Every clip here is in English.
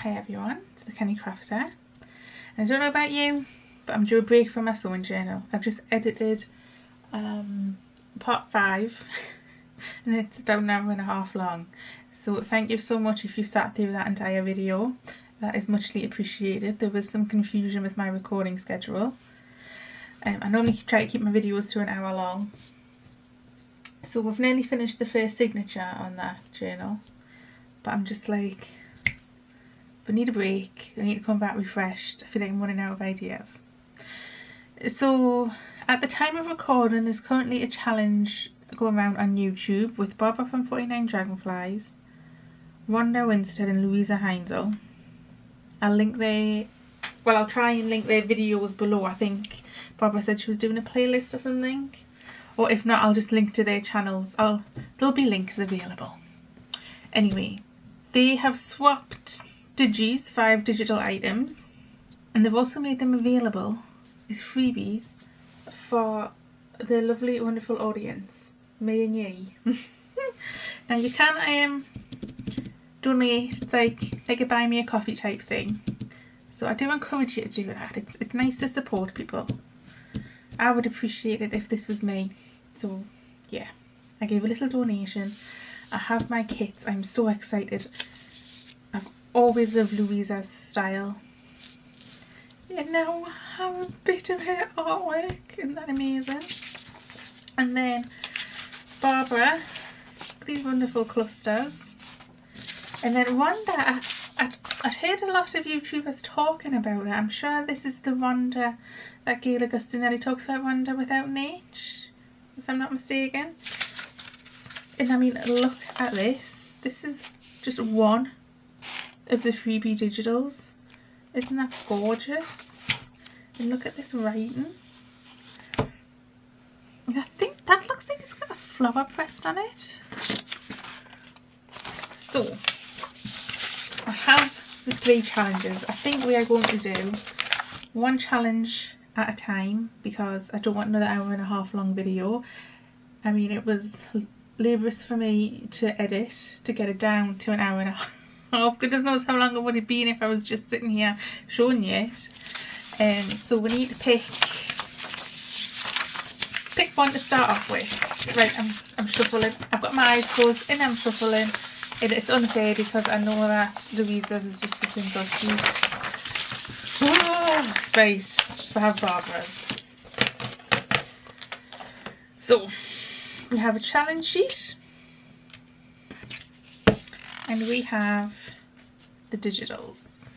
Hi everyone, it's the Kenny Crafter. And I don't know about you, but I'm due a break from my sewing journal. I've just edited part 5 and it's about an hour and a half long. So thank you so much if you sat through that entire video. That is muchly appreciated. There was some confusion with my recording schedule. I normally try to keep my videos to an hour long. So we've nearly finished the first signature on that journal. But I'm just like, I need a break, I need to come back refreshed. I feel like I'm running out of ideas. So at the time of recording, there's currently a challenge going around on YouTube with Barbara from 49 Dragonflies, Rhonda Winstead and Louisa Heinzel. I'll link their, well, I'll try and link their videos below. I think Barbara said she was doing a playlist or something. Or if not, I'll just link to their channels. There'll be links available. Anyway, they have swapped digis, 5 digital items, and they've also made them available as freebies for the lovely, wonderful audience, me and ye. Now you can donate. It's like a buy me a coffee type thing. So I do encourage you to do that. It's nice to support people. I would appreciate it if this was me. So yeah, I gave a little donation. I have my kits. I'm so excited. I've always loved Louisa's style. And now I have a bit of her artwork. Isn't that amazing? And then Barbara, these wonderful clusters. And then Rhonda, I'd heard a lot of YouTubers talking about it. I'm sure this is the Rhonda that Gail Augustinelli talks about, Rhonda without an H, if I'm not mistaken. And I mean, look at this. This is just one of the freebie digitals. Isn't that gorgeous? And look at this writing. And I think that looks like it's got a flower pressed on it. So I have the 3 challenges. I think we are going to do one challenge at a time because I don't want another hour and a half long video. I mean, it was laborious for me to edit to get it down to an hour and a half. Goodness knows how long it would have been if I was just sitting here showing you it. So we need to pick one to start off with. Right, I'm shuffling. I've got my eyes closed and I'm shuffling. And it's unfair because I know that Louisa's is just the single sheet. Oh, right, we have Barbara's. So we have a challenge sheet. And we have the digitals.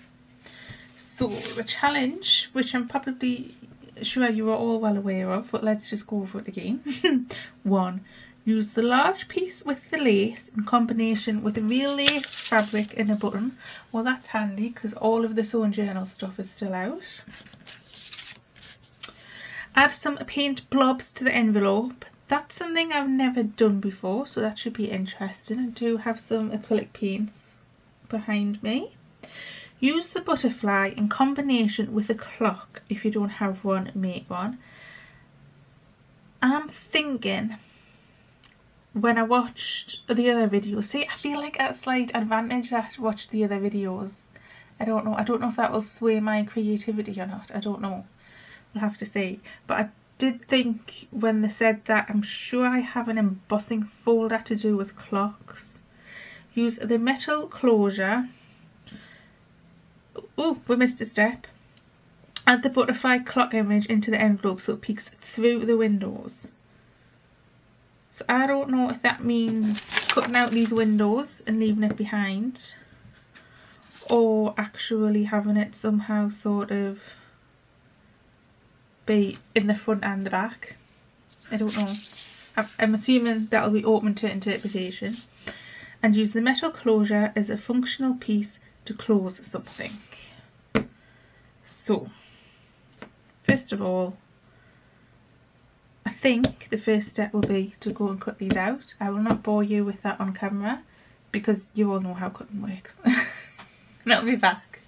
So the challenge, which I'm probably sure you are all well aware of, but let's just go over it again. 1. Use the large piece with the lace in combination with a real lace fabric and a button. Well, that's handy because all of the sewing journal stuff is still out. Add some paint blobs to the envelope. That's something I've never done before, so that should be interesting. I do have some acrylic paints behind me. Use the butterfly in combination with a clock. If you don't have one, make one. I'm thinking, when I watched the other videos, see, I feel like at a slight advantage that I watched the other videos. I don't know if that will sway my creativity or not. I don't know. We'll have to see. But I did think when they said that, I'm sure I have an embossing folder to do with clocks. Use the metal closure. Oh, we missed a step. Add the butterfly clock image into the envelope so it peeks through the windows. So I don't know if that means cutting out these windows and leaving it behind, or actually having it somehow sort of be in the front and the back. I don't know. I'm assuming that'll be open to interpretation. And use the metal closure as a functional piece to close something. So, first of all, I think the first step will be to go and cut these out. I will not bore you with that on camera because you all know how cutting works. And I'll be back.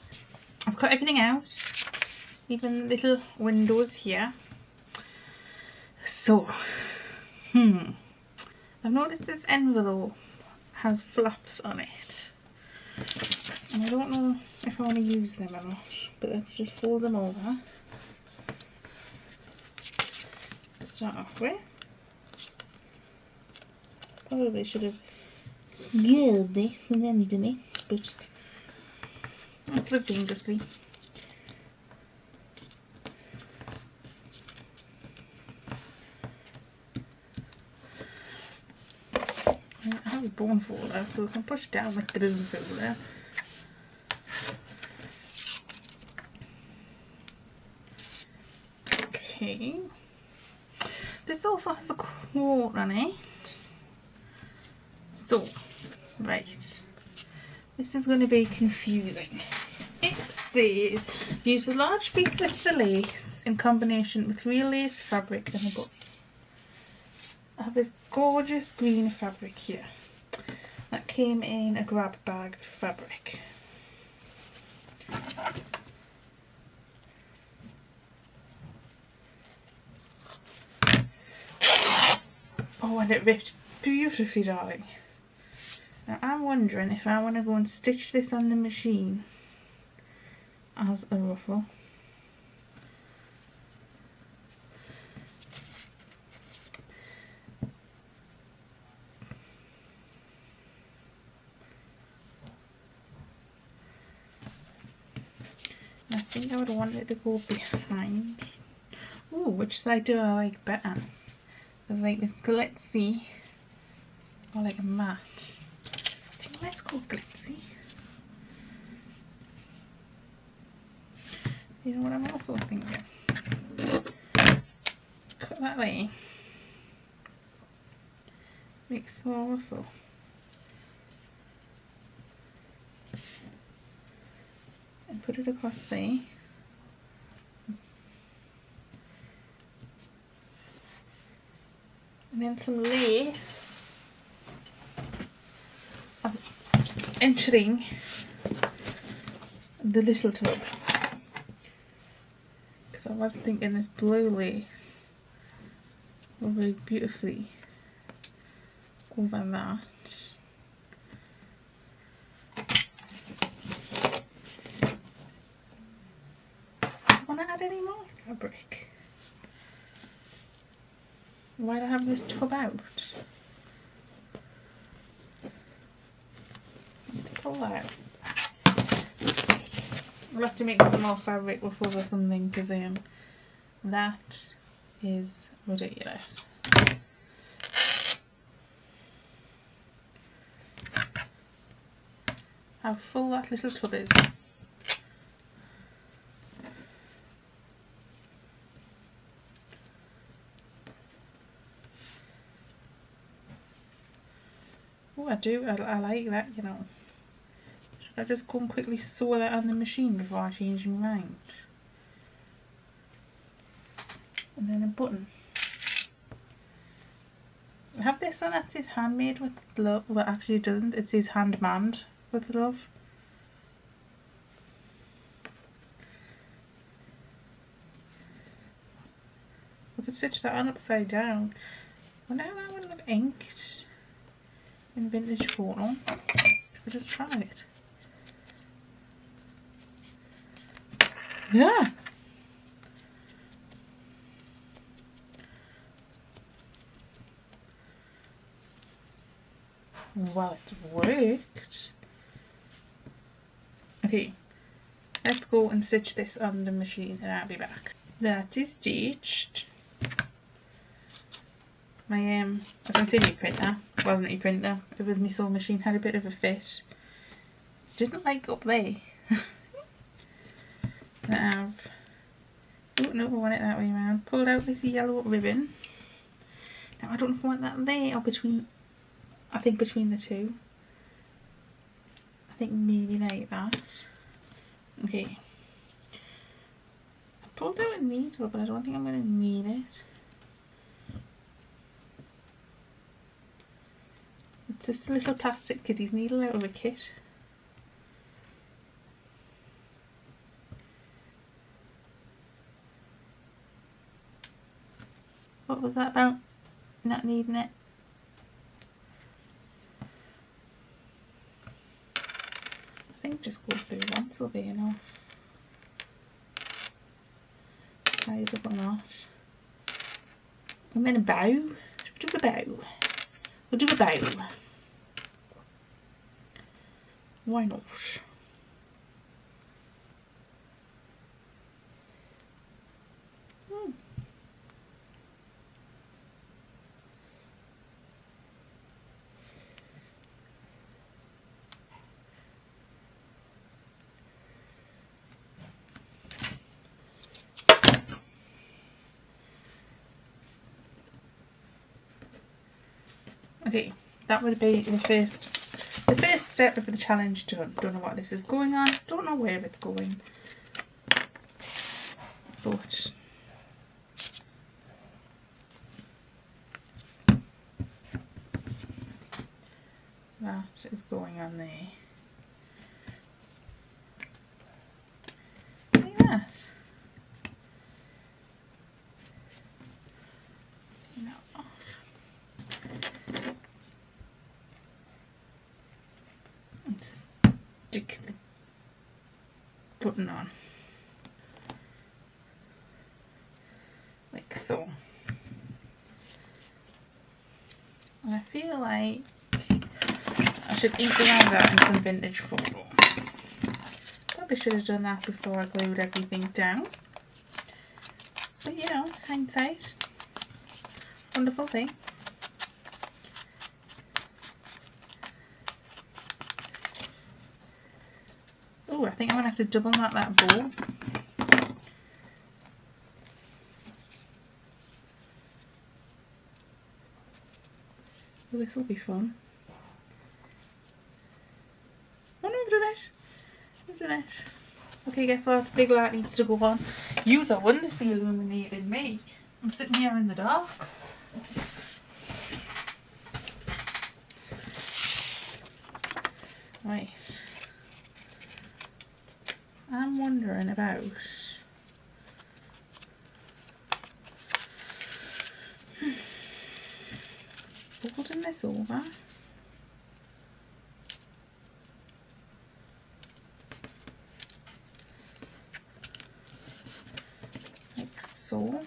I've cut everything out. Even the little windows here. So, I've noticed this envelope has flaps on it. And I don't know if if I want to use them or not, but let's just fold them over to start off with. Probably should have squared this and then done it, but let's look dangerously. I have a bone folder, so I can push down with the bone folder. Okay. This also has the quote on it. So, right. This is going to be confusing. It says, use a large piece of the lace in combination with real lace fabric and a button. I have this gorgeous green fabric here that came in a grab bag of fabric. Oh, and it ripped beautifully, darling. Now I'm wondering if I want to go and stitch this on the machine as a ruffle. I think I would want it to go behind. Ooh, which side do I like better? There's like this glitzy or like a matte. I think let's go glitzy. You know what I'm also thinking? Cut that way. Make small ruffle. And put it across there. And then some lace. I'm entering the little tub because I was thinking this blue lace will go beautifully over that. Want to add any more fabric? Why do I have this tub out? Pull that out. We'll have to make some more fabric ruffles or something because that is ridiculous. How full that little tub is. Oh, I do. I like that, you know. Should I just go and quickly sew that on the machine before I change my mind? And then a button. I have this one that says handmade with love, but actually it doesn't. It says hand-manned with love. We could stitch that on upside down. I wonder how that would look inked in vintage photo. Should we just try it? Yeah! Well, it's worked. Okay, let's go and stitch this on the machine and I'll be back. That is stitched. My I was going to say my printer, it wasn't a printer, it was my sewing machine, had a bit of a fit. Didn't like up there. I have, oh no, I want it that way around. Pulled out this yellow ribbon. Now I don't know if I want that there or between, I think between the two. I think maybe like that. Okay. I pulled out a needle, but I don't think I'm going to need it. It's just a little plastic kiddie's needle out of a kit. What was that about? Not needing it? I think just go through once. this will be enough. Try a double knot. And then a bow. Should we do a bow? We'll do a bow. Why not? Okay, that would be the first step of the challenge done. Don't know what this is going on, don't know where it's going, but that is going on there. Like that. Stick the button on like so, and I feel like I should ink around that in some vintage photo. Probably should have done that before I glued everything down, but you know, hindsight, wonderful thing. Oh, I think I'm going to have to double knot that bow. Oh, this will be fun. Oh no, I've done it. I've done it. Okay, guess what? Big light needs to go on. Yous are wonderfully illuminated. Me, I'm sitting here in the dark. Right. I'm wondering about folding this over like so.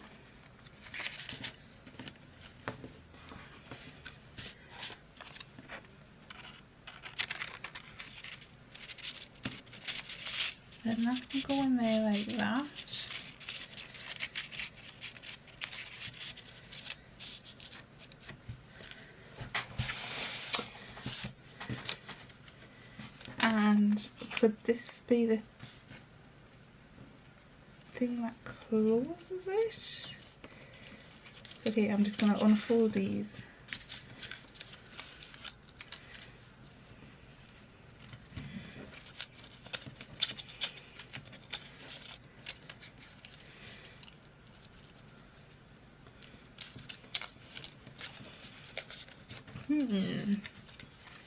And that can go in there like that. And could this be the thing that closes it? Okay, I'm just going to unfold these.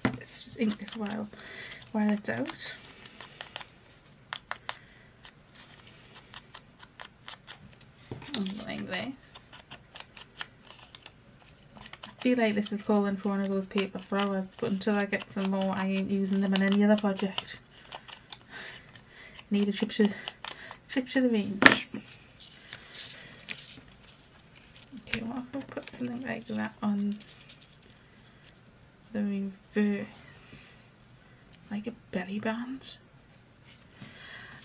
Let's just ink this while it's out. Like this. I feel like this is calling for one of those paper flowers, but until I get some more, I ain't using them on any other project. Need a trip to the range. Okay, what if I put something like that on the reverse, like a belly band?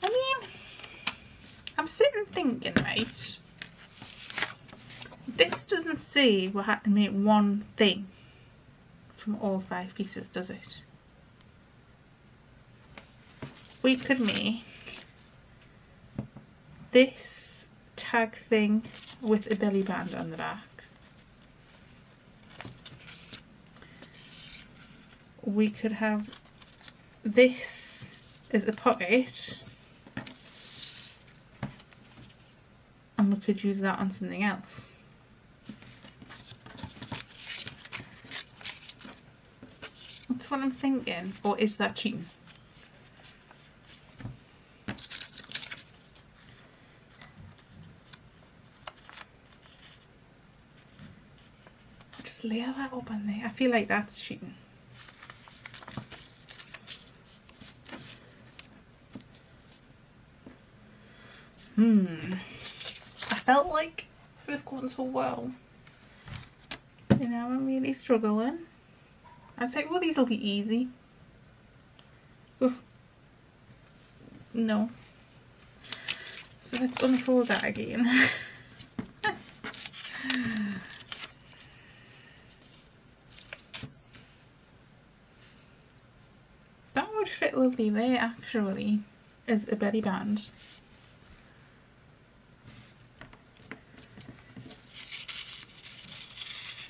I mean, I'm sitting thinking, right, this doesn't say we had to make one thing from all 5 pieces, does it? We could make this tag thing with a belly band on the back. We could have this as a pocket, and we could use that on something else. That's what I'm thinking. Or is that cheating? Just layer that up on there. I feel like that's cheating. I felt like it was going so well. You know, I'm really struggling. I was like, well, these will be easy. Oof. No. So let's unfold that again. That would fit lovely there actually, as a belly band.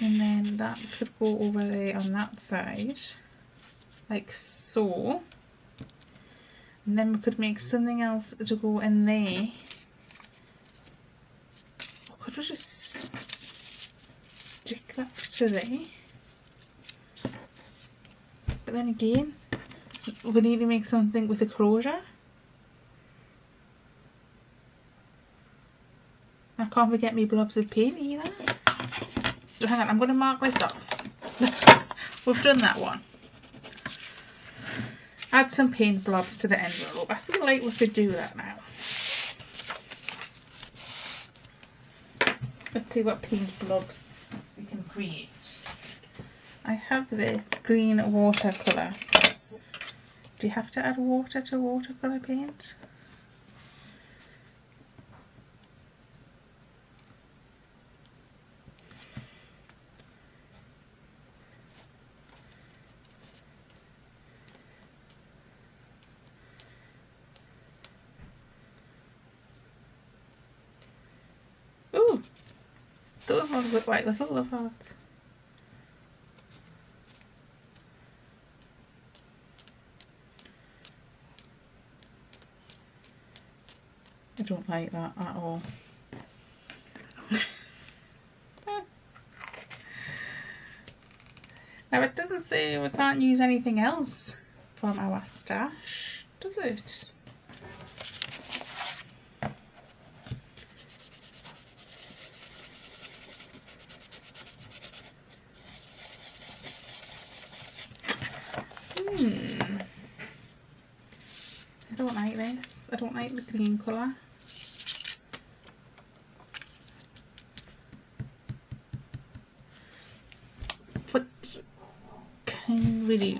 And then that could go over there on that side, like so. And then we could make something else to go in there. Or could we just stick that to there? But then again, we need to make something with a closure. I can't forget me blobs of paint either. So hang on, I'm going to mark this off. We've done that one. Add some paint blobs to the envelope. I feel like we could do that now. Let's see what paint blobs we can create. I have this green watercolour. Do you have to add water to watercolour paint? Ooh, those ones look like little love hearts. I don't like that at all. Now it doesn't say we can't use anything else from our stash, does it? I don't like this. I don't like the green colour. What can we do?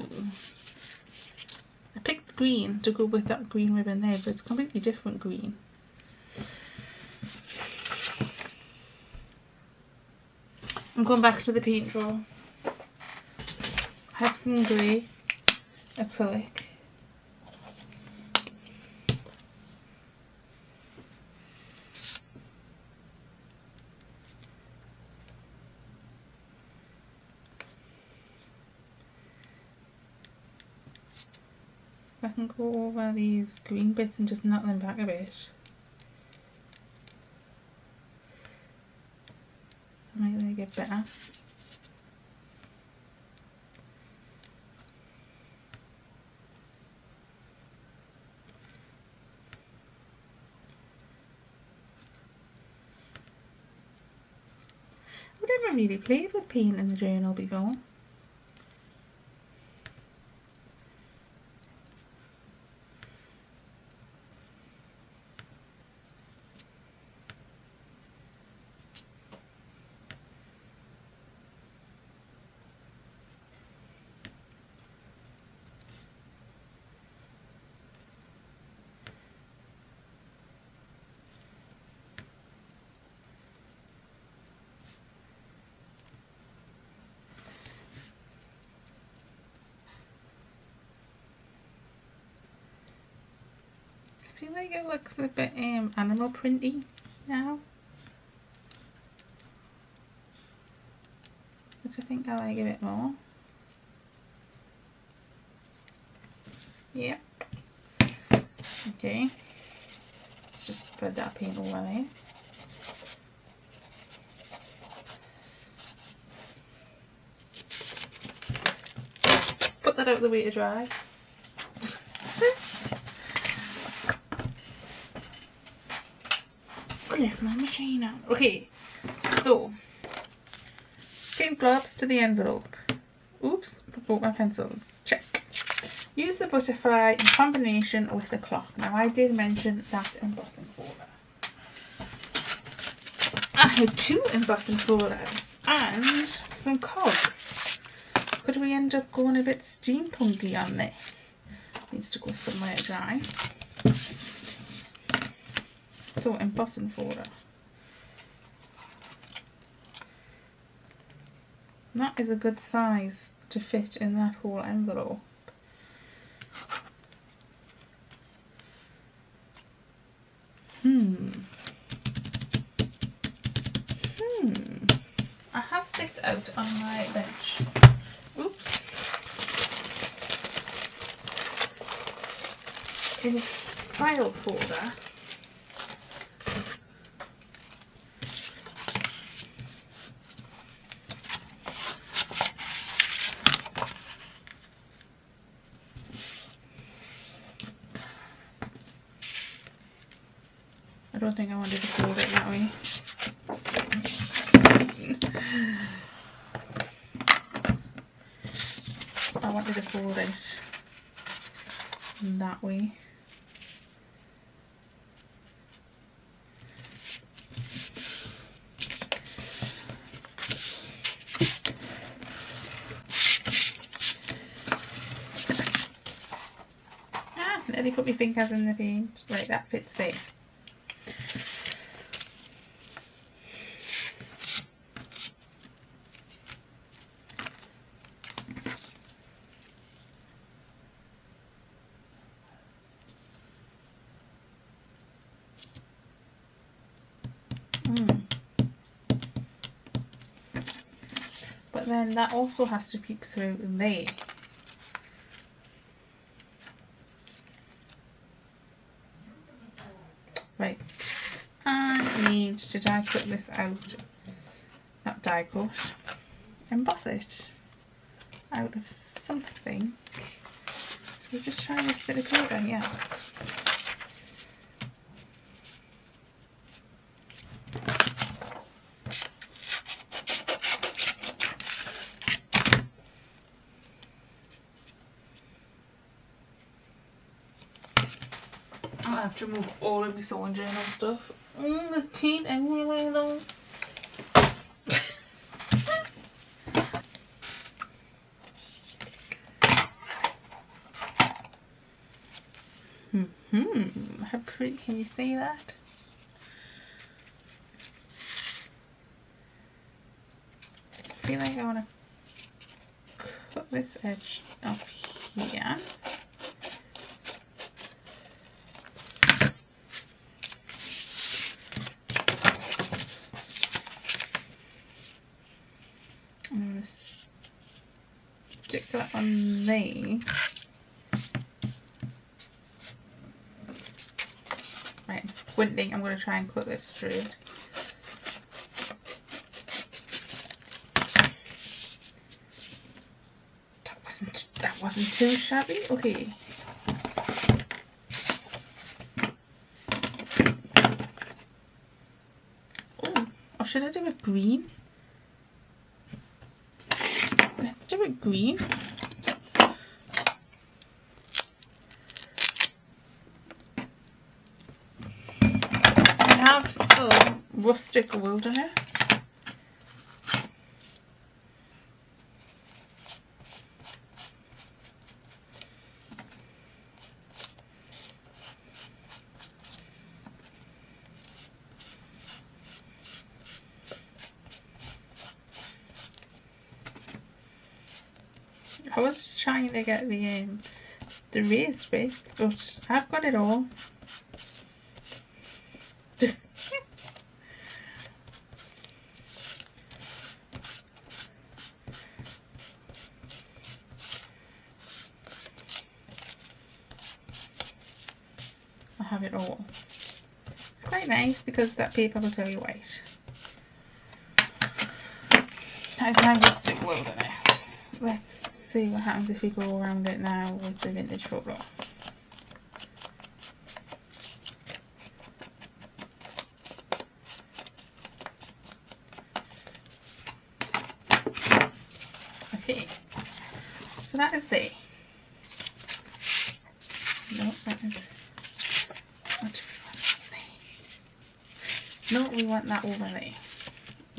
I picked green to go with that green ribbon there, but it's completely different green. I'm going back to the paint roll. I have some grey acrylic. I can go over these green bits and just knock them back a bit. Might they get better? I've never really played with paint in the journal before. I feel like it looks a bit animal printy now, which I think I like a bit more. Yep. Okay. Let's just spread that paint all away. Put that out of the way to dry. Lift my machine out. Okay, so paint blobs to the envelope. Oops, broke my pencil. Check. Use the butterfly in combination with the clock. Now I did mention that embossing folder. I have 2 embossing folders and some cogs. Could we end up going a bit steampunky on this? Needs to go somewhere dry. So embossing folder. That is a good size to fit in that whole envelope. I have this out on my bench. Oops. In a file folder. I don't think I wanted to fold it that way. I wanted to fold it that way. Nearly put my fingers in the paint. Right, that fits there. But then that also has to peek through there. Right, I need to die cut this out, not die cut, emboss it out of something. We'll just try this bit of paper here. I have to remove all of my sewing journal stuff. There's paint everywhere though. How pretty, can you see that? I feel like I want to cut this edge off here. I'm going to stick that on there. Right, I'm squinting. I'm going to try and cut this straight. That wasn't too shabby. Okay. Oh, or should I do it green? Let's do it green. I have some rustic wilderness. I was just trying to get the raised bits, but I've got it all. I have it all. Quite nice because that paper will tell you white. That is my rustic wilderness. Let's see what happens if we go around it now with the vintage photo. Okay, so that is there. No, that is what do we want there? No, we want that over there.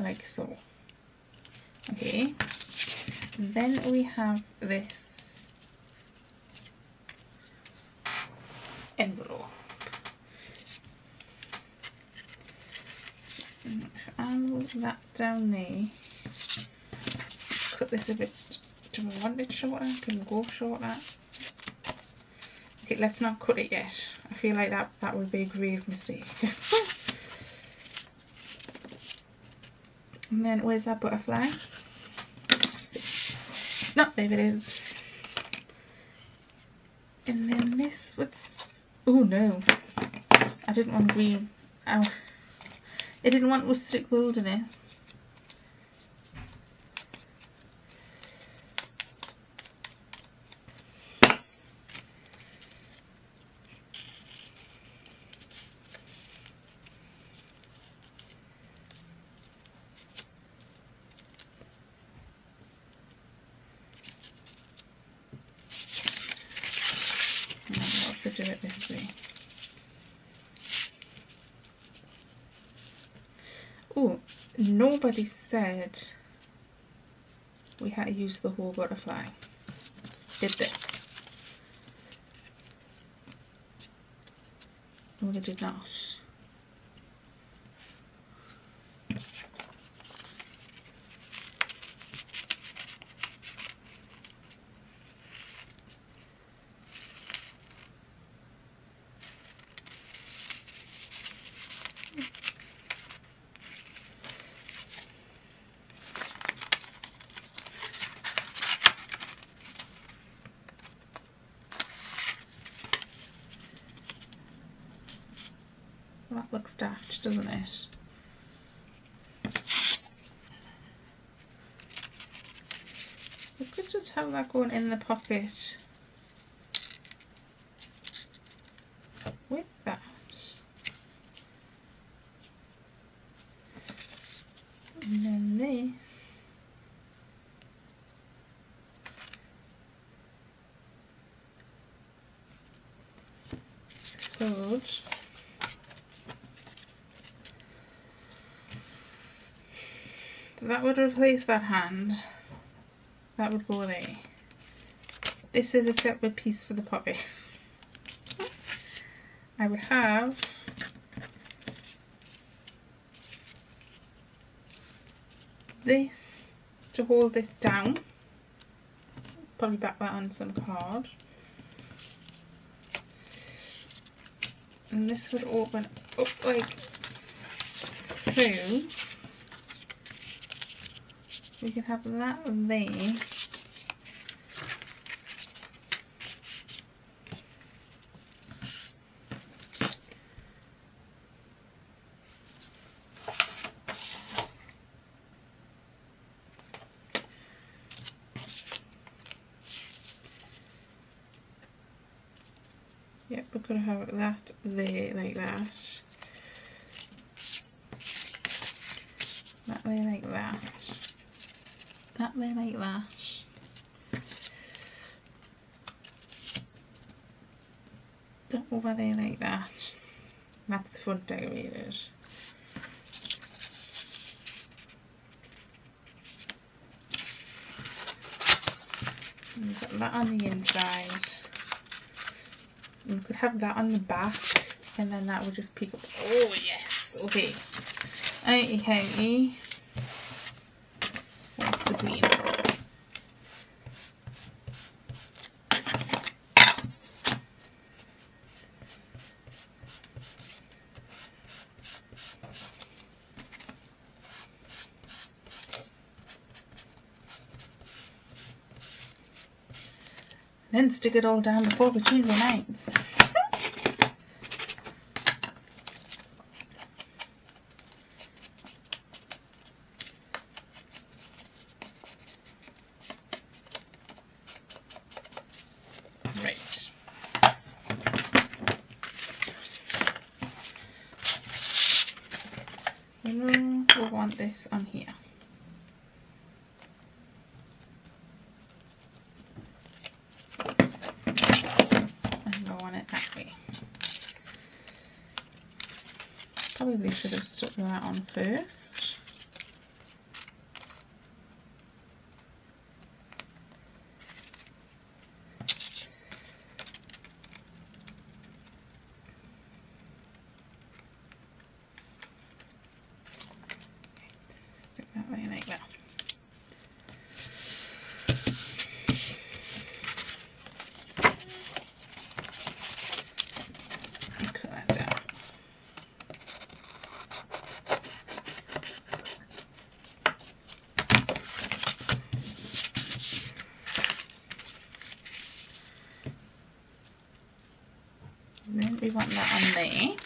like so. Okay, and then we have this envelope. I'll move that down there. Cut this a bit. Do I want it shorter? Can we go shorter? Okay, let's not cut it yet. I feel like that would be a grave mistake. And then where's that butterfly? No, there it is. And then this was, oh no, I didn't want green. Oh, I didn't want rustic wilderness. Do it this way. Oh, nobody said we had to use the whole butterfly, did they? No, they did not. That looks daft, doesn't it? We could just have that going in the pocket with that. And then this. Good. So that would replace that hand. That would go there. This is a separate piece for the poppy. I would have this to hold this down. Probably back that on some card. And this would open up like so. We can have that there. Yep, we could have that there like that. That there like that. That there like that. That over there like that. That's the front decorated. And we've got that on the inside. And we could have that on the back, and then that would just peek up. Oh yes, okay. Okay. Where's the green? Then stick it all down before we change our minds. Right. We'll want this on here. Probably should have stuck that on first. want that on there.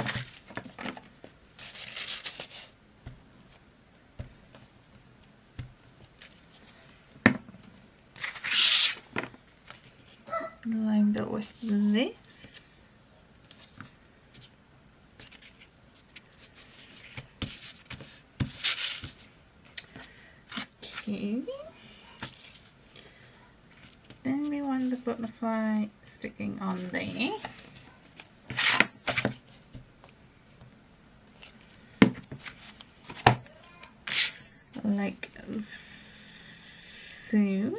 Lined up with this. Okay. Then we want the butterfly sticking on there. Like so. And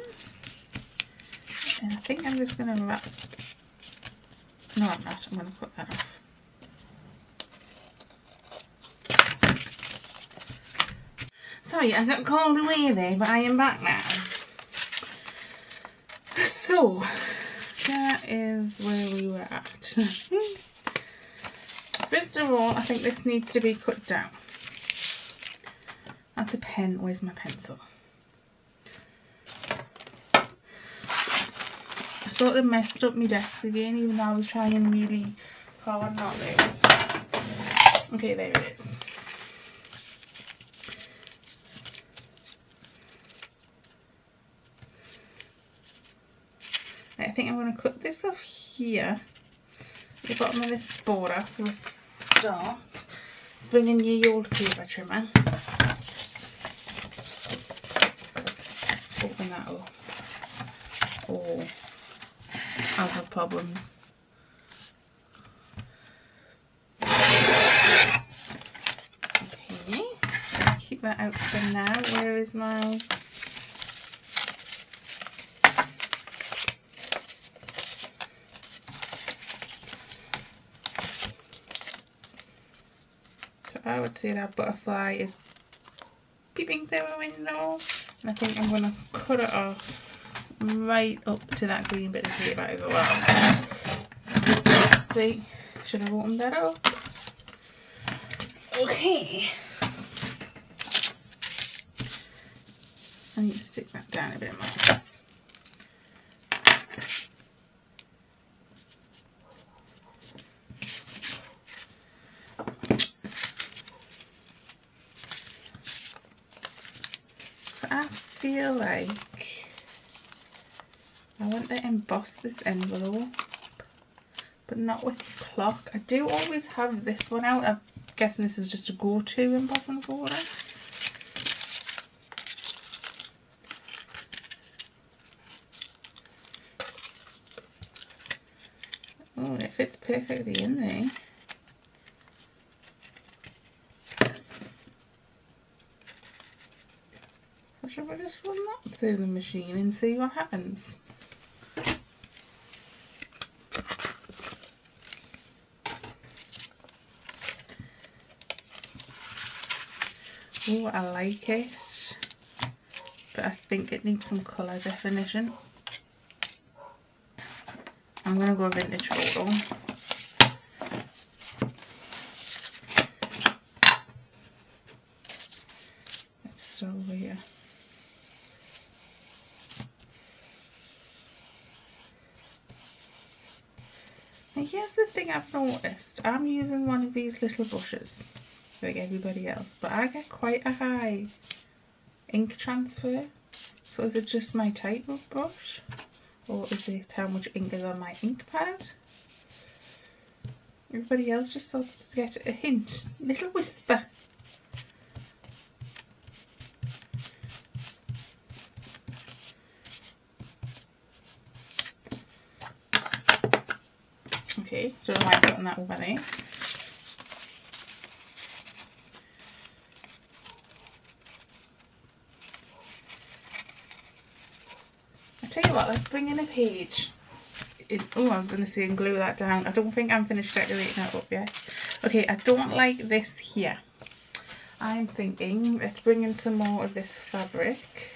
I think I'm just going to wrap. No, I'm not. I'm going to cut that off. Sorry, I got called away there, but I am back now. So, that is where we were at. First of all, I think this needs to be cut down. That's a pen. Where's my pencil? I sort of messed up my desk again, even though I was trying really hard not to. Okay, there it is. I think I'm going to cut this off here, the bottom of this border for a start. Let's bring in your old paper trimmer. Open that up. Oh, I'll have problems. Okay, keep that out for now. Where is my... I would say that butterfly is peeping through a window, and I think I'm going to cut it off right up to that green bit of paper as well. See, should have opened that up. Okay, I need to stick that down a bit more. I feel like I want to emboss this envelope, but not with the clock. I do always have this one out. I'm guessing this is just a go-to embossing folder. Oh, it fits perfectly in there. Shall we just run that through the machine and see what happens? Oh, I like it, but I think it needs some colour definition. I'm going to go vintage photo. It's so weird. Now here's the thing I've noticed. I'm using one of these little brushes like everybody else, but I get quite a high ink transfer. So is it just my type of brush, or is it how much ink is on my ink pad? Everybody else just starts to get a hint, a little whisper. Okay, don't know why I'm putting that over there. I'll tell you what, let's bring in a page. Oh, I was going to say and glue that down. I don't think I'm finished decorating that up yet. Okay, I don't like this here. I'm thinking let's bring in some more of this fabric.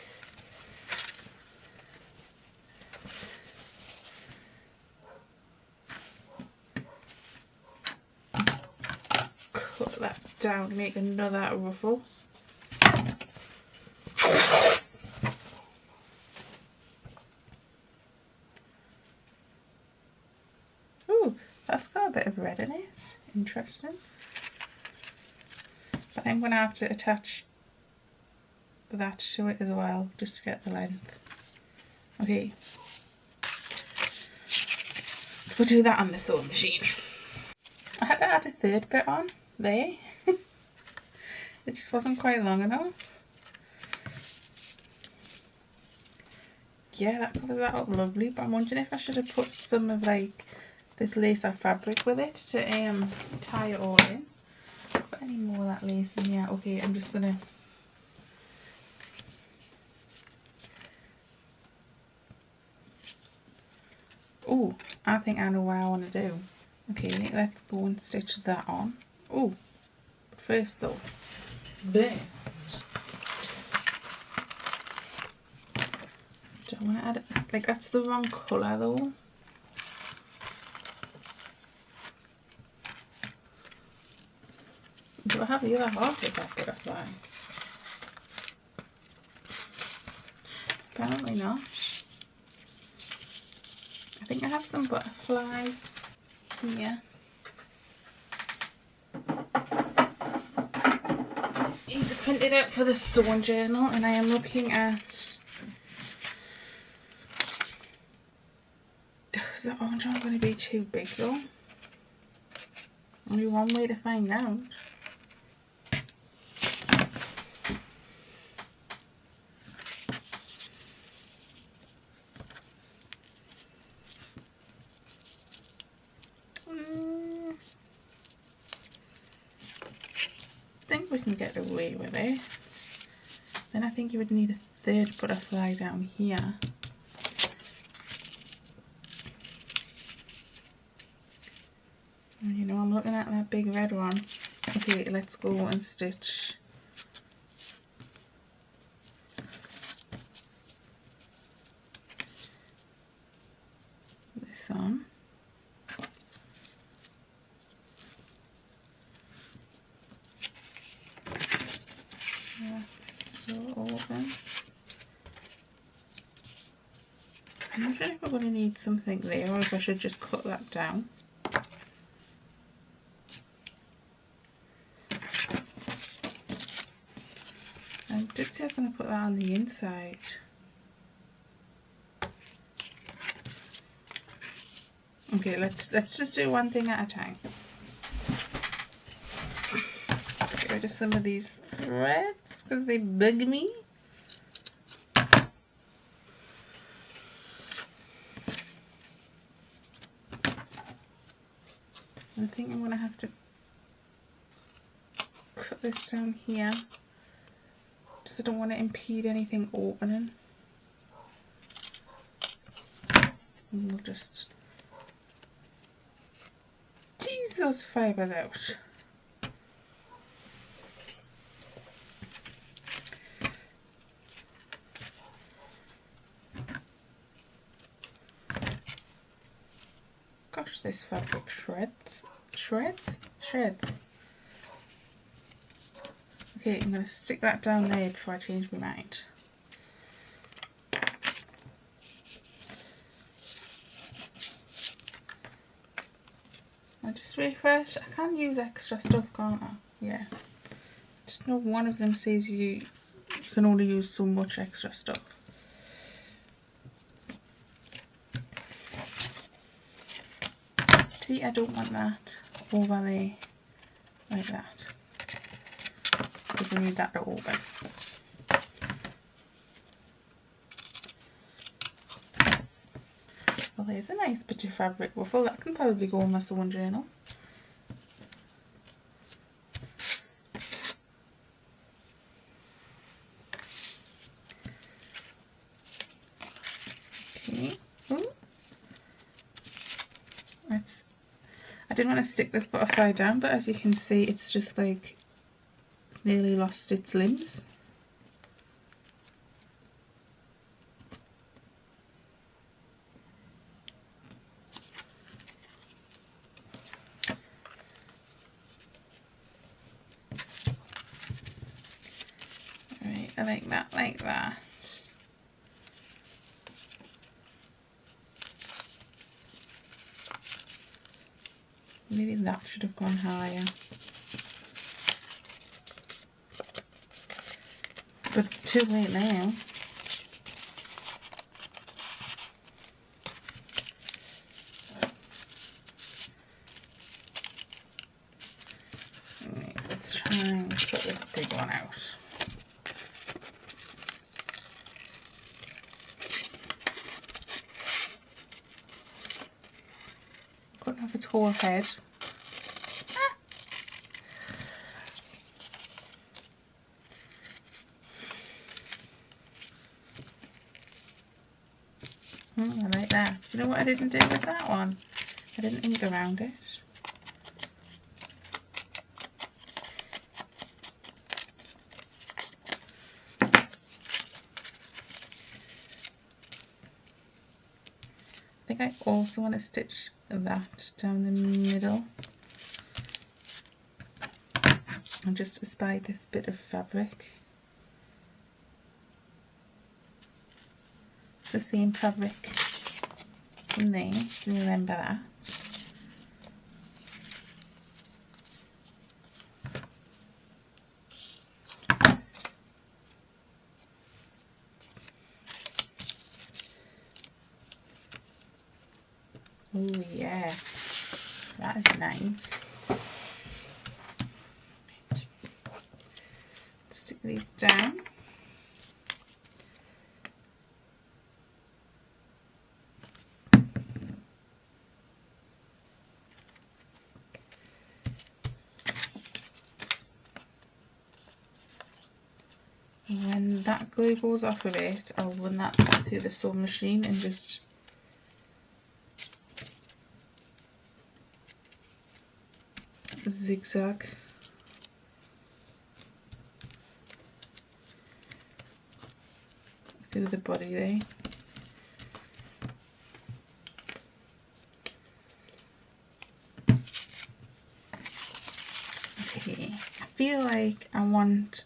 Cut that down to make another ruffle. Ooh, that's got a bit of red in it. interesting. But I'm going to have to attach that to it as well, just to get the length. Okay. We'll do that on the sewing machine. I had to add a third bit on there. It just wasn't quite long enough. Yeah, that covers that up lovely, but I'm wondering if I should have put some of like this lace or fabric with it to tie it all in. Put any more of that lace in here. Okay, I'm just gonna oh, I think I know what I want to do. Okay, let's go and stitch that on. Oh, first though, best. Do I want to add it? Like, that's the wrong colour though. Do I have the other half of that butterfly? Apparently not. I think I have some butterflies here. These are printed out for the sewing journal, and I am looking at... Is that orange one going to be too big though? Only one way to find out. I think we can get away with it. Then I think you would need a third butterfly down here. And you know, I'm looking at that big red one. Okay, let's go and stitch this on. That's so open. I'm not sure if I'm going to need something there or if I should just cut that down. I did say I was going to put that on the inside. Okay, let's just do one thing at a time. Get rid of some of these threads because they bug me. I think I'm going to have to cut this down here. Just I don't want to impede anything opening. And we'll just tease those fibres out. Gosh, this fabric shreds. Shreds. Okay, I'm going to stick that down there before I change my mind. I just refresh. I can use extra stuff, can't I? Yeah. Just know one of them says you can only use so much extra stuff. See, I don't want that over there like that. Because we need that to open. Well, there's a nice bit of fabric ruffle. That can probably go in my sewing journal. Okay. Ooh. I didn't want to stick this butterfly down, but as you can see, it's just like nearly lost its limbs. Alright, I like that, like that. Maybe that should have gone higher. But it's too late now. Right, let's try and put this big one out. Couldn't have its whole head. I like that. Do you know what I didn't do with that one? I didn't ink around it. I think I also want to stitch that down the middle. I just espied this bit of fabric. The same fabric from there, you remember that. Oh yeah, that is nice. Right. Stick these down. When that glue goes off of it, I'll run that through the sewing machine and just zigzag. Through the body there. Okay, I feel like I want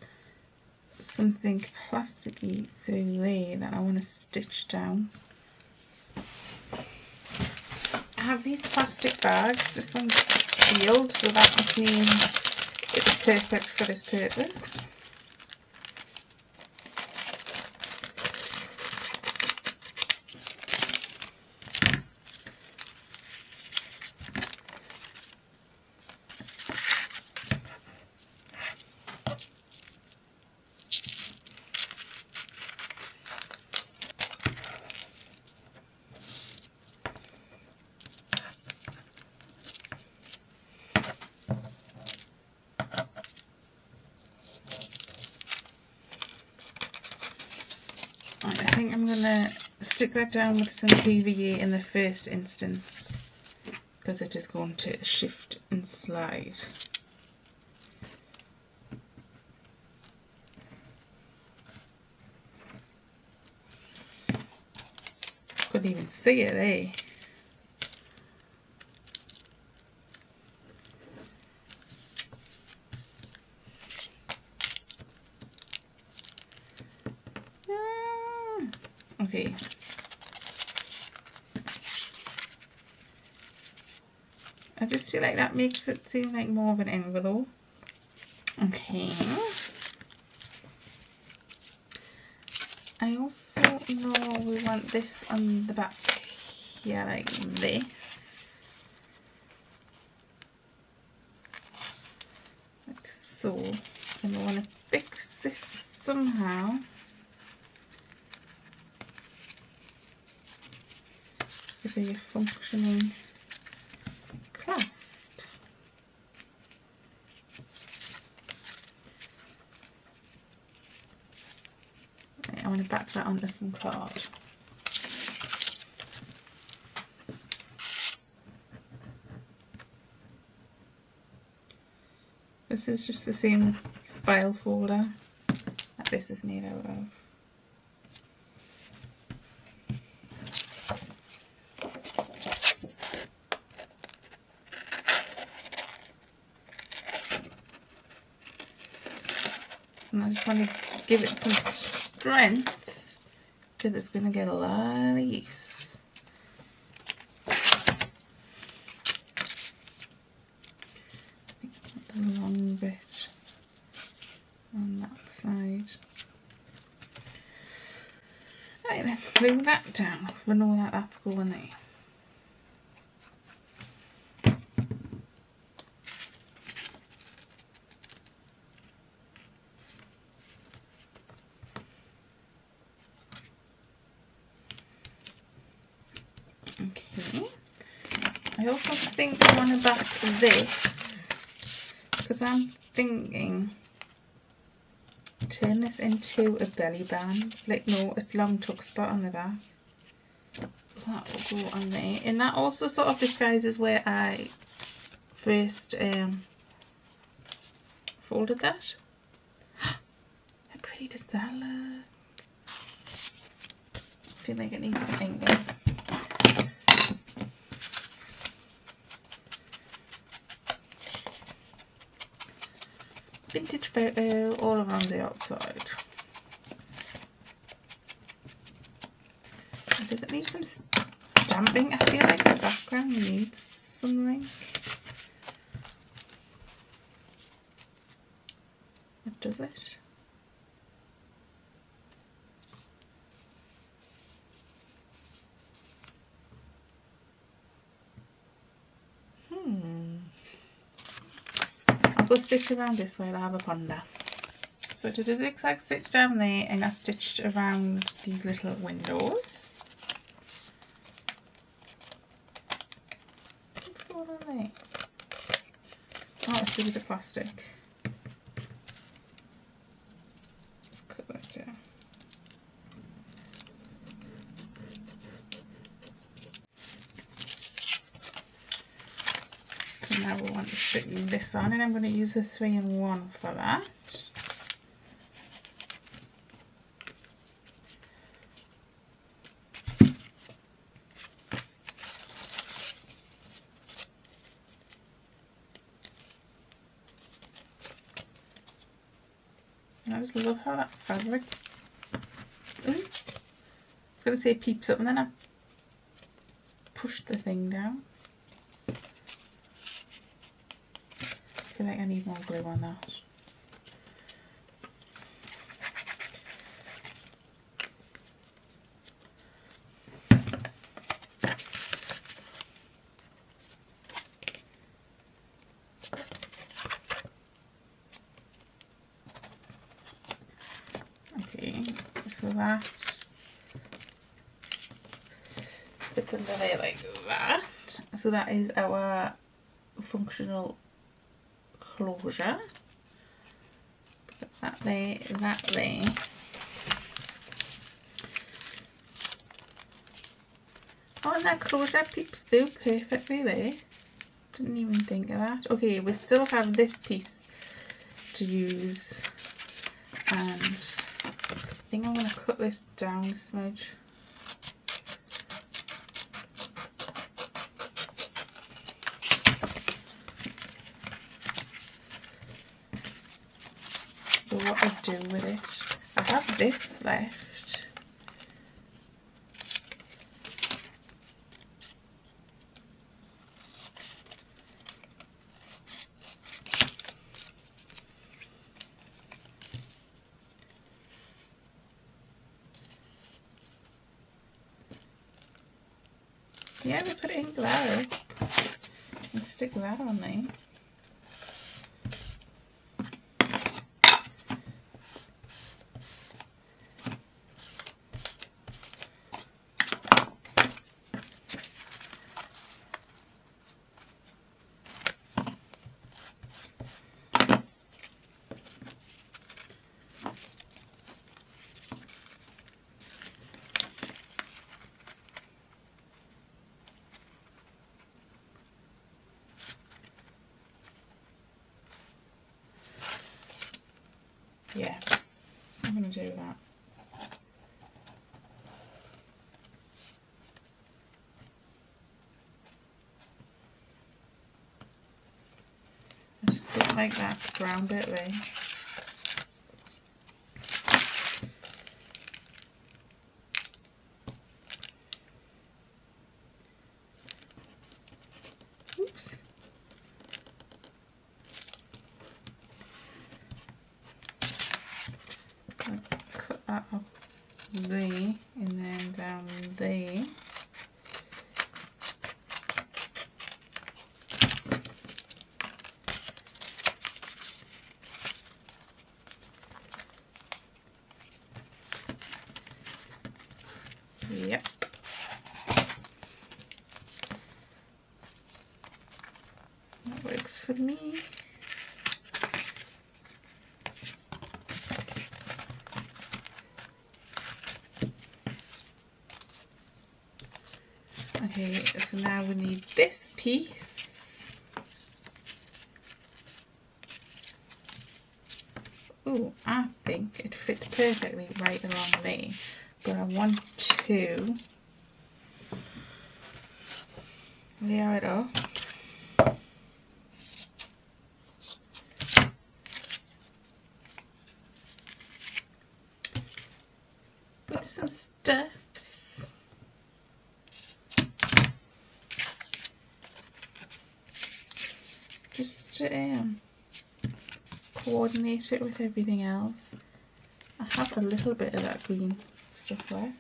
something plasticky through there that I want to stitch down. I have these plastic bags. This one's sealed, so that must mean it's perfect for this purpose. I think I'm going to stick that down with some PVA in the first instance because it is going to shift and slide. Couldn't even see it, eh? Okay. I just feel like that makes it seem like more of an envelope. Okay. I also know we want this on the back here like this. Like so. And we want to fix this somehow. Give it a functioning clasp. Right, I want to back that onto some card. This is just the same file folder that this is made out of. And I just want to give it some strength because it's going to get a lot of use. long bit on that side. Right, let's glue that down. We know that that's going there. Okay. I also think I want to back this because I'm thinking turn this into a belly band, like no, a long tuck spot on the back. So that will go on there, and that also sort of disguises where I first folded that. How pretty does that look? I feel like it needs some inking. Vintage photo all around the outside. Does it need some stamping? I feel like the background needs something. What does it? I'll go stitch around this way, I'll have a ponder. So I did a zigzag stitch down there and I stitched around these little windows. What's going on there? Oh, it's a bit of plastic. Let's cut that down. So now we want to stick this on, and I'm going to use a 3-in-1 for that. And I just love how that fabric, I was going to say peeps up, and then I pushed the thing down. I feel like I need more glue on that. Okay, so that fits under there like that. So that is our functional closure. Put that there, that there. Oh, and that closure peeps through perfectly there. Didn't even think of that. Okay, we still have this piece to use, and I think I'm going to cut this down a smidge. So what I do with it, I have this left. Yeah, we put it in glue and stick that on there. Yeah, I'm going to do that. I just don't like that brown bit there. Oops. there, and then down there. Yep. That works for me. Okay, so now we need this piece. Oh, I think it fits perfectly right along there, but I want to layer it up. With some stuffs. Just to coordinate it with everything else. I have a little bit of that green stuff left.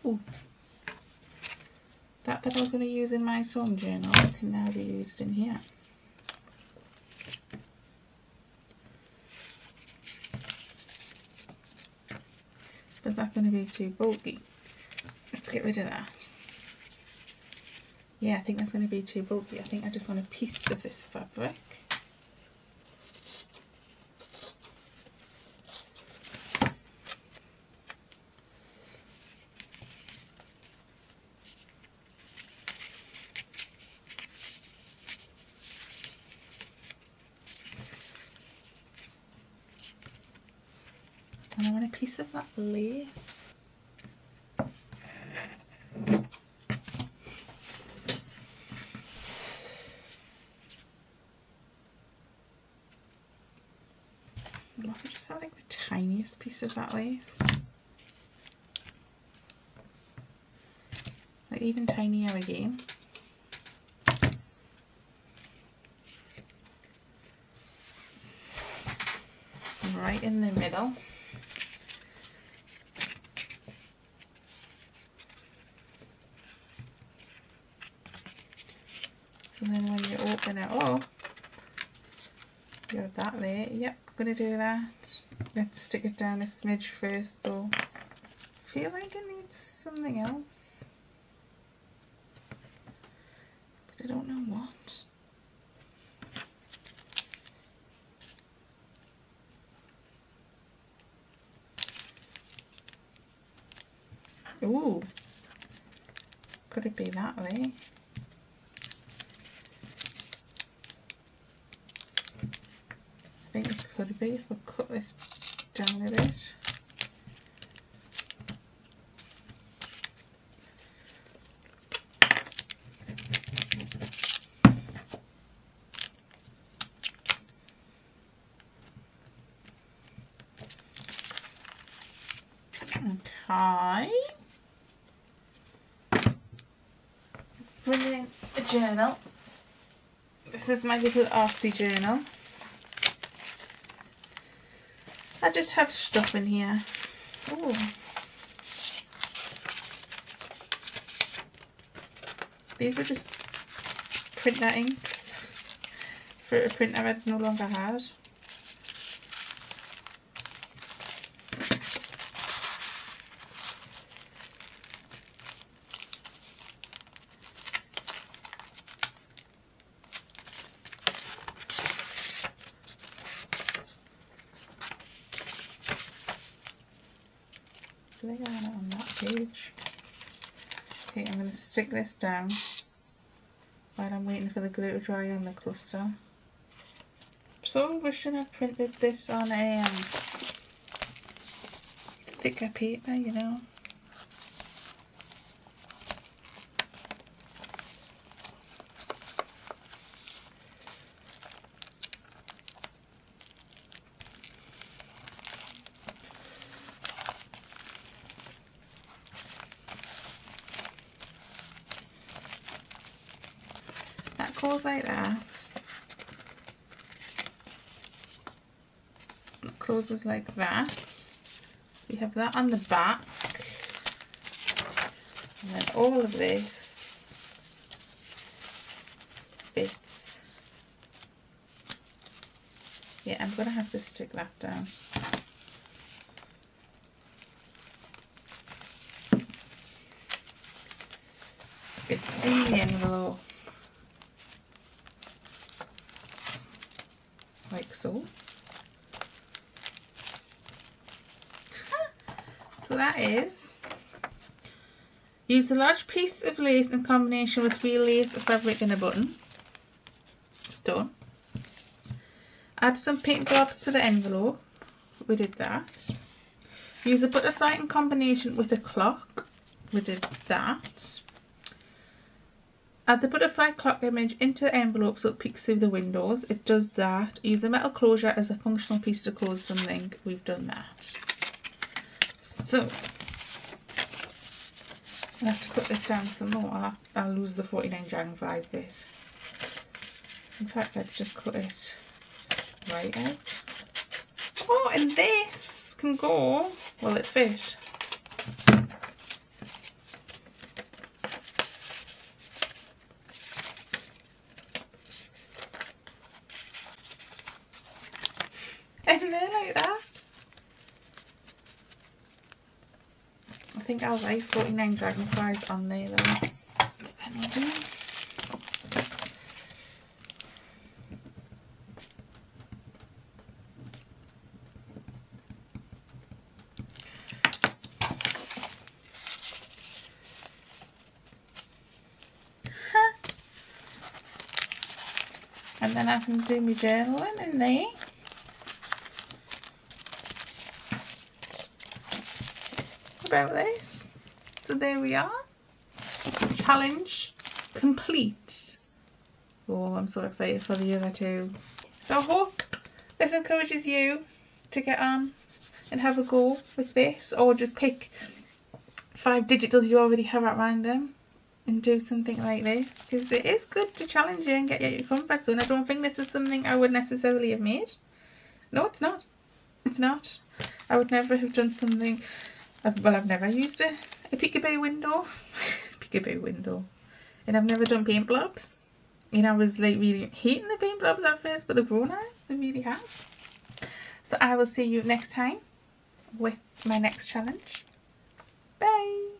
Ooh. That I was going to use in my sewing journal can now be used in here. Is that going to be too bulky? Let's get rid of that. Yeah, I think that's going to be too bulky. I think I just want a piece of this fabric. And I want a piece of that lace. I just have like the tiniest piece of that lace. Like even tinier again. Right in the middle. So then when you open it up, you have that there. Yep, gonna do that. Let's stick it down a smidge first though. I feel like it needs something else, but I don't know what. Ooh, could it be that way? I think it could be if we cut this down a bit. Okay. Bring in a journal. This is my little artsy journal. I just have stuff in here. Ooh. These were just printer inks for a printer I no longer had. I think I want it on that page. Okay, I'm going to stick this down while I'm waiting for the glue to dry on the cluster. So wishing I'd printed this on a thicker paper, you know. goes like that. It closes like that. We have that on the back. And then all of this bits. Yeah, I'm going to have to stick that down. It's in the envelope. Like so. So that is, use a large piece of lace in combination with free lace fabric and a button. It's done. Add some pink blobs to the envelope. We did that. Use a butterfly in combination with a clock. We did that. Add the butterfly clock image into the envelope so it peeks through the windows. It does that. Use a metal closure as a functional piece to close something. We've done that. So, I'll have to cut this down some more. I'll lose the 49 Dragonflies bit. In fact, let's just cut it right out. Oh, and this can go, will it fit? And there like that. I think I'll write 49 Dragonflies on there though. It's penalty. And then I can do my journaling in there. About this. So there we are. Challenge complete. Oh, I'm so excited for the other two. So I hope this encourages you to get on and have a go with this, or just pick 5 digitals you already have at random and do something like this, because it is good to challenge you and get you out of your comfort zone. I don't think this is something I would necessarily have made. No, it's not. It's not. I would never have done something. Well, I've never used a peekaboo window. Peekaboo window. And I've never done paint blobs. And I was like really hating the paint blobs at first, but they've grown nice. They really have. So I will see you next time with my next challenge. Bye.